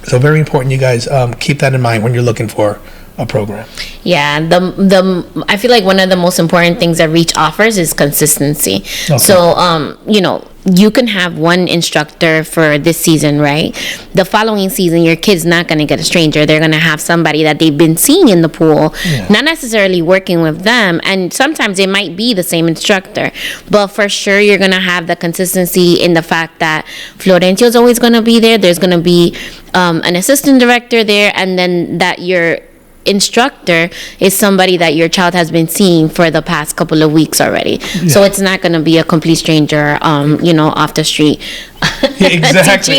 Speaker 2: So very important you guys keep that in mind when you're looking for a program. I feel like one of the most important things that Reach offers is consistency. So you can have one instructor for this season, right? The following season your kid's not going to get a stranger. They're going to have somebody that they've been seeing in the pool, not necessarily working with them, and sometimes it might be the same instructor, but for sure you're going to have the consistency in the fact that Florencio's always going to be there. There's going to be an assistant director there, and then that your instructor is somebody that your child has been seeing for the past couple of weeks already. So it's not going to be a complete stranger off the street. Exactly.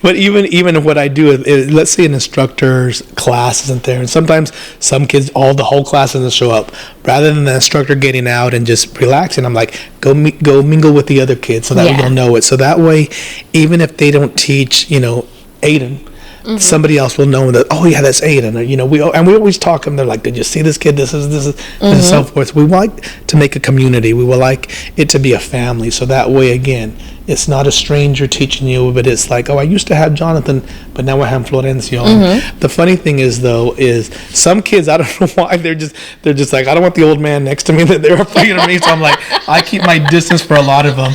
Speaker 2: Even what I do is, let's say an instructor's class isn't there, and sometimes some kids, the whole class doesn't show up. Rather than the instructor getting out and just relaxing, I'm like, go mingle with the other kids so that we don't know it. So that way, even if they don't teach, Aiden, somebody else will know that, that's Aiden. Or, we always talk to them. They're like, did you see this kid? This is and so forth. We like to make a community. We would like it to be a family. So that way, again, it's not a stranger teaching you, but it's like, oh, I used to have Jonathan, but now I have Florencio. The funny thing is, though, is some kids, I don't know why, they're just like, I don't want the old man next to me, that they're afraid of me. So I'm like, I keep my distance for a lot of them.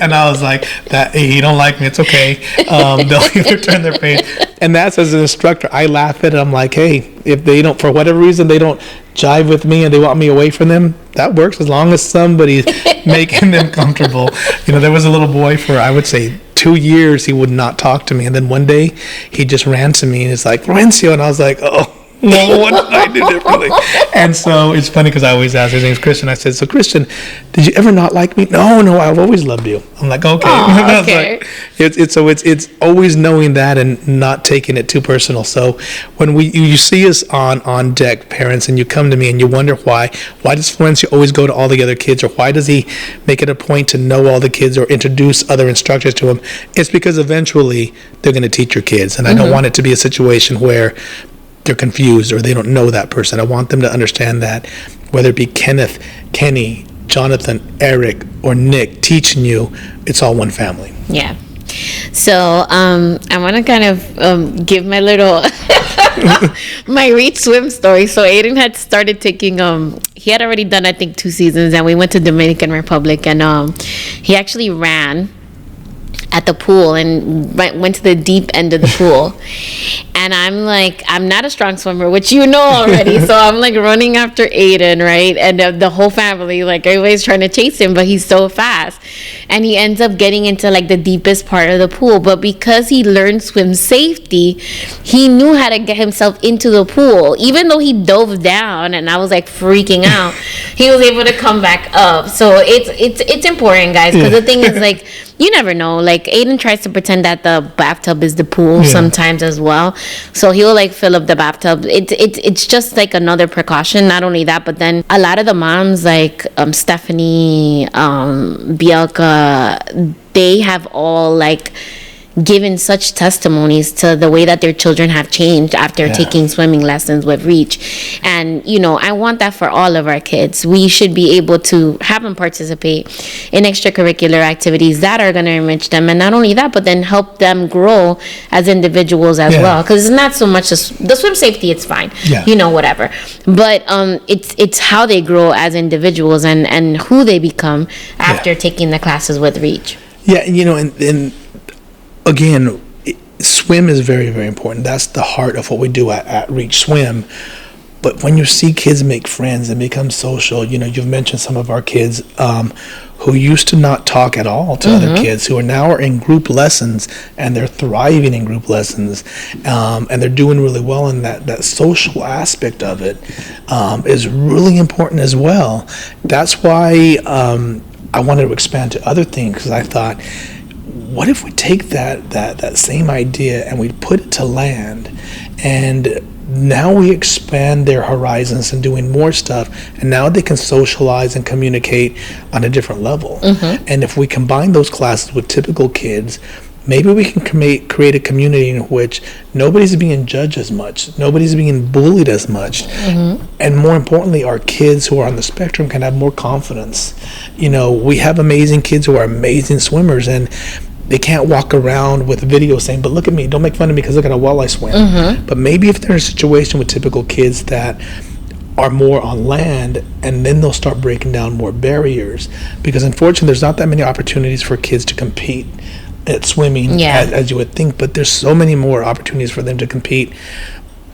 Speaker 2: And I was like, hey, you don't like me, it's okay. They'll either turn their face. And that's, as an instructor, I laugh at it. I'm like, hey, if they don't, for whatever reason, they don't jive with me and they want me away from them, that works as long as somebody's making them comfortable. There was a little boy for, I would say, 2 years, he would not talk to me. And then one day he just ran to me and he's like, Florencio. And I was like, oh, well, what did I do differently? And so it's funny because I always ask, his name's Christian. I said, so Christian, did you ever not like me? No, I've always loved you. I'm like, okay.
Speaker 1: Aww, okay.
Speaker 2: Like, it's always knowing that and not taking it too personal. So when you see us on deck, parents, and you come to me and you wonder why does Florencio always go to all the other kids, or why does he make it a point to know all the kids or introduce other instructors to him? It's because eventually they're going to teach your kids. And I don't want it to be a situation where they're confused or they don't know that person. I want them to understand that whether it be Kenneth, Kenny, Jonathan, Eric, or Nick teaching you, it's all one family.
Speaker 1: Yeah. So I want to kind of give my little my Reach swim story. So Aiden had started taking he had already done, I think, 2 seasons, and we went to Dominican Republic, and he actually ran at the pool and went to the deep end of the pool. And I'm like, I'm not a strong swimmer, which you know already. So I'm like running after Aiden, right? And the whole family, like, everybody's trying to chase him, but he's so fast. And he ends up getting into like the deepest part of the pool. But because he learned swim safety, he knew how to get himself into the pool. Even though he dove down and I was like freaking out, he was able to come back up. So it's important, guys, because the thing is, like, you never know. Like, Aiden tries to pretend that the bathtub is the pool sometimes as well. So he'll like fill up the bathtub. It's just like another precaution. Not only that, but then a lot of the moms, like Stephanie, Bielka, they have all like given such testimonies to the way that their children have changed after taking swimming lessons with Reach. And I want that for all of our kids. We should be able to have them participate in extracurricular activities that are going to enrich them, and not only that, but then help them grow as individuals as well, because it's not so much just the swim safety, it's fine, whatever, but it's how they grow as individuals and who they become after taking the classes with Reach.
Speaker 2: And again, swim is very, very important. That's the heart of what we do at Reach Swim. But when you see kids make friends and become social, you've mentioned some of our kids who used to not talk at all to other kids, who are now in group lessons, and they're thriving in group lessons, and they're doing really well in that social aspect of it is really important as well. That's why I wanted to expand to other things, because I thought, what if we take that same idea and we put it to land, and now we expand their horizons and doing more stuff, and now they can socialize and communicate on a different level. And if we combine those classes with typical kids, maybe we can create a community in which nobody's being judged as much, nobody's being bullied as much, and more importantly, our kids who are on the spectrum can have more confidence. We have amazing kids who are amazing swimmers, and they can't walk around with a video saying, but look at me, don't make fun of me because look at how well I swim. But maybe if they're in a situation with typical kids that are more on land, and then they'll start breaking down more barriers, because unfortunately there's not that many opportunities for kids to compete at swimming as you would think, but there's so many more opportunities for them to compete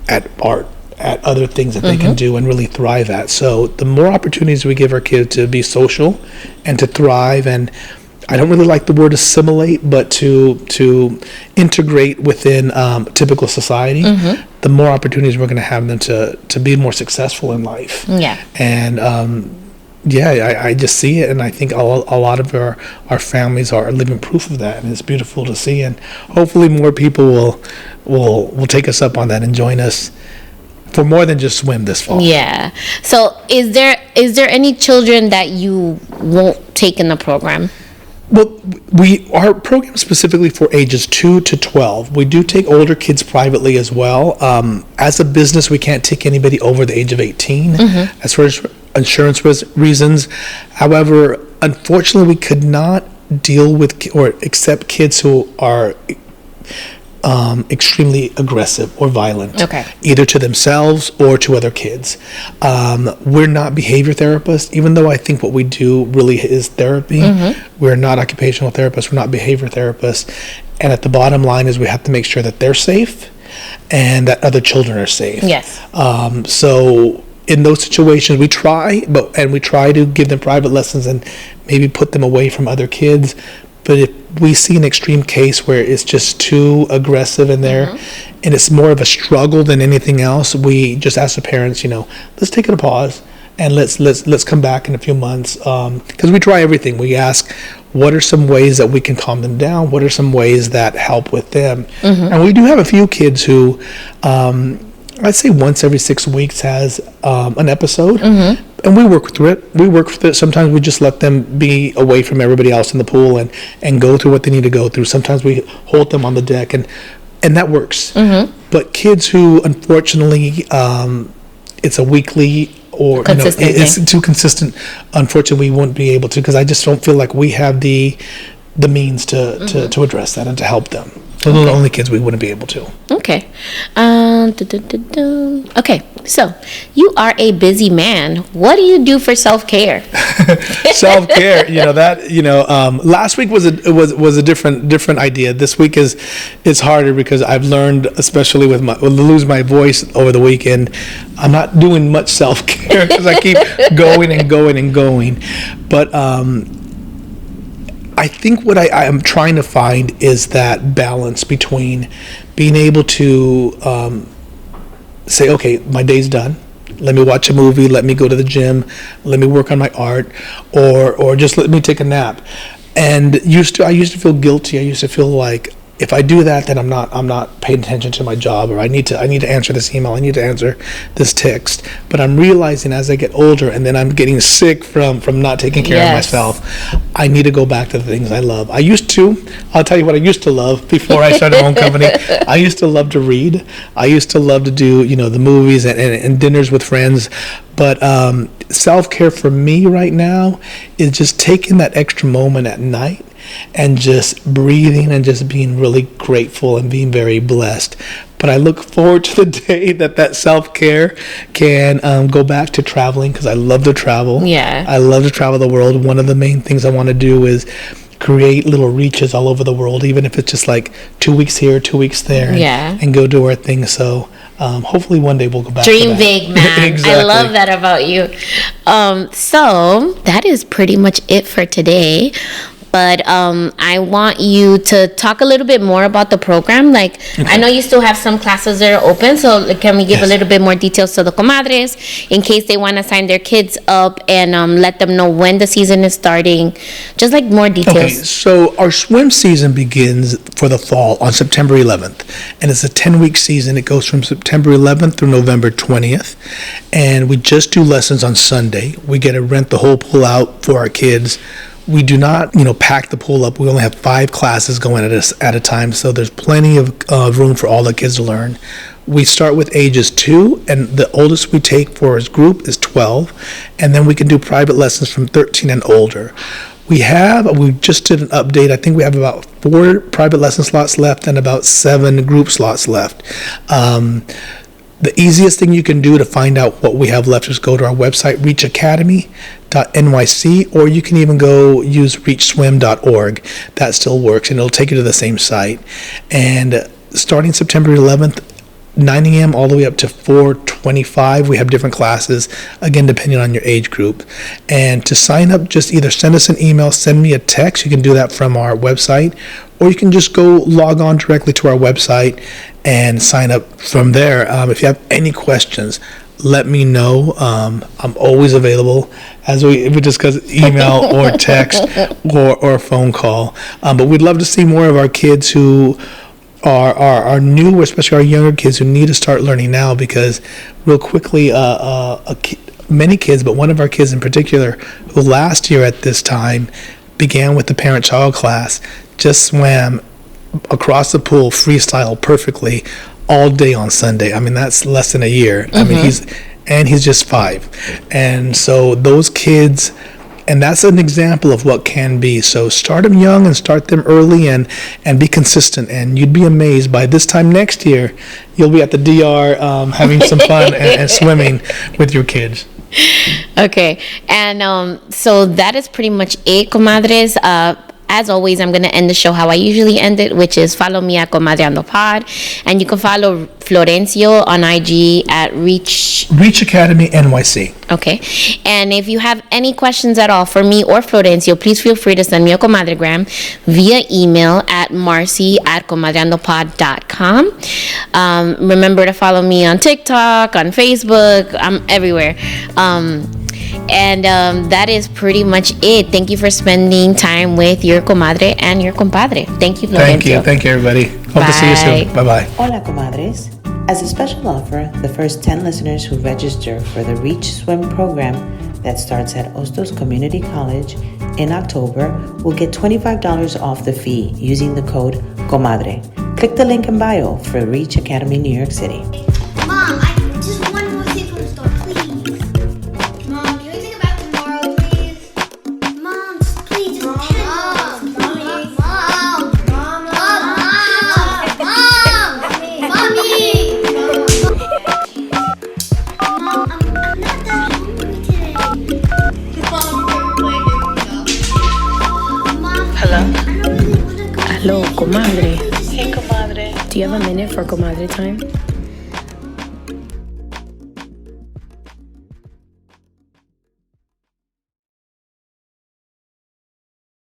Speaker 2: at art, at other things that they can do and really thrive at. So the more opportunities we give our kids to be social and to thrive, and I don't really like the word assimilate, but to integrate within typical society, the more opportunities we're going to have them to be more successful in life. And I just see it, and I think a lot of our families are living proof of that, and it's beautiful to see. And hopefully more people will take us up on that and join us for more than just swim this fall.
Speaker 1: So is there any children that you won't take in the program?
Speaker 2: Well, our program specifically for ages 2 to 12. We do take older kids privately as well. As a business, we can't take anybody over the age of 18 as far as insurance reasons. However, unfortunately, we could not deal with or accept kids who are extremely aggressive or violent, either to themselves or to other kids. We're not behavior therapists, even though I think what we do really is therapy. We're not occupational therapists, we're not behavior therapists. And at the bottom line is we have to make sure that they're safe and that other children are safe.
Speaker 1: Yes.
Speaker 2: So in those situations, we try to give them private lessons and maybe put them away from other kids. But if we see an extreme case where it's just too aggressive in there, and it's more of a struggle than anything else, we just ask the parents, let's take it a pause and let's come back in a few months, because we try everything. We ask, what are some ways that we can calm them down? What are some ways that help with them? And we do have a few kids who, I'd say once every 6 weeks has an episode. And we work through it. Sometimes we just let them be away from everybody else in the pool and go through what they need to go through. Sometimes we hold them on the deck, and that works. But kids who, unfortunately, it's a weekly or it's too consistent, unfortunately, we won't be able to, because I just don't feel like we have the means to address that and to help them. Those are the only kids we wouldn't be able to.
Speaker 1: Okay. Okay, so you are a busy man. What do you do for self-care?
Speaker 2: Self-care, last week was a different idea. This week is harder because I've learned, especially with lose my voice over the weekend, I'm not doing much self-care because I keep going and going and going. But I think what I am trying to find is that balance between being able to say, okay, my day's done. Let me watch a movie. Let me go to the gym. Let me work on my art, or just let me take a nap. And I used to feel guilty. I used to feel like, if I do that, then I'm not paying attention to my job, or I need to answer this email, I need to answer this text. But I'm realizing as I get older, and then I'm getting sick from not taking care of myself, I need to go back to the things I love. I'll tell you what I used to love before I started my own company. I used to love to read. I used to love to do the movies and dinners with friends. But self-care for me right now is just taking that extra moment at night and just breathing and just being really grateful and being very blessed. But I look forward to the day that self-care can go back to traveling, because I love to travel.
Speaker 1: Yeah.
Speaker 2: I love to travel the world. One of the main things I want to do is create little reaches all over the world, even if it's just like 2 weeks here, 2 weeks there, and go do our thing. So hopefully one day we'll go back
Speaker 1: Dream
Speaker 2: to that.
Speaker 1: big, man.
Speaker 2: Exactly.
Speaker 1: I love that about you. So that is pretty much it for today. But I want you to talk a little bit more about the program. I know you still have some classes that are open, so can we give a little bit more details to the comadres in case they want to sign their kids up, and let them know when the season is starting? Just more details.
Speaker 2: Okay, so our swim season begins for the fall on September 11th, and it's a 10-week season. It goes from September 11th through November 20th, and we just do lessons on Sunday. We get to rent the whole pool out for our kids. We do not, pack the pool up. We only have 5 classes going at a time, so there's plenty of room for all the kids to learn. We start with ages 2, and the oldest we take for his group is 12, and then we can do private lessons from 13 and older. We just did an update. I think we have about 4 private lesson slots left and about 7 group slots left. The easiest thing you can do to find out what we have left is go to our website, reachacademy.nyc, or you can even go use reachswim.org. That still works, and it'll take you to the same site. And starting September 11th, 9 a.m. all the way up to 4:25, we have different classes, again, depending on your age group. And to sign up, just either send us an email, send me a text. You can do that from our website, or you can just go log on directly to our website and sign up from there. If you have any questions, let me know. I'm always available, if we discuss email or text or phone call. But we'd love to see more of our kids who are new, especially our younger kids who need to start learning now, because real quickly, many kids, but one of our kids in particular, who last year at this time began with the parent-child class, just swam across the pool freestyle perfectly all day on Sunday. I mean, that's less than a year. I mean, he's just 5, and so those kids And that's an example of what can be. So start them young and start them early and be consistent. And you'd be amazed by this time next year, you'll be at the DR having some fun and swimming with your kids.
Speaker 1: Okay, and so that is pretty much it, comadres. As always, I'm going to end the show how I usually end it, which is follow me at Comadreando Pod. And you can follow Florencio on IG at Reach
Speaker 2: Academy NYC.
Speaker 1: Okay. And if you have any questions at all for me or Florencio, please feel free to send me a Comadre-Gram via email at marcy@comadreandopod.com. Remember to follow me on TikTok, on Facebook. I'm everywhere. And that is pretty much it. Thank you for spending time with your comadre and your compadre. Thank you, Florencio.
Speaker 2: Thank you, everybody. Hope to see you soon. Bye-bye.
Speaker 3: Hola, Comadres. As a special offer, the first 10 listeners who register for the Reach Swim program that starts at Ostos Community College in October will get $25 off the fee using the code COMADRE. Click the link in bio for Reach Academy, New York City.
Speaker 4: Mom, I just one more thing from the store, please. Mom, can we think about tomorrow, please? Mom, please, just Mom, Mommy. Mom, I'm not that hungry today. Mom,
Speaker 5: Hello?
Speaker 4: I don't really want to go.
Speaker 1: Hello, comadre.
Speaker 5: Hey, comadre.
Speaker 1: Do you have a minute for comadre time?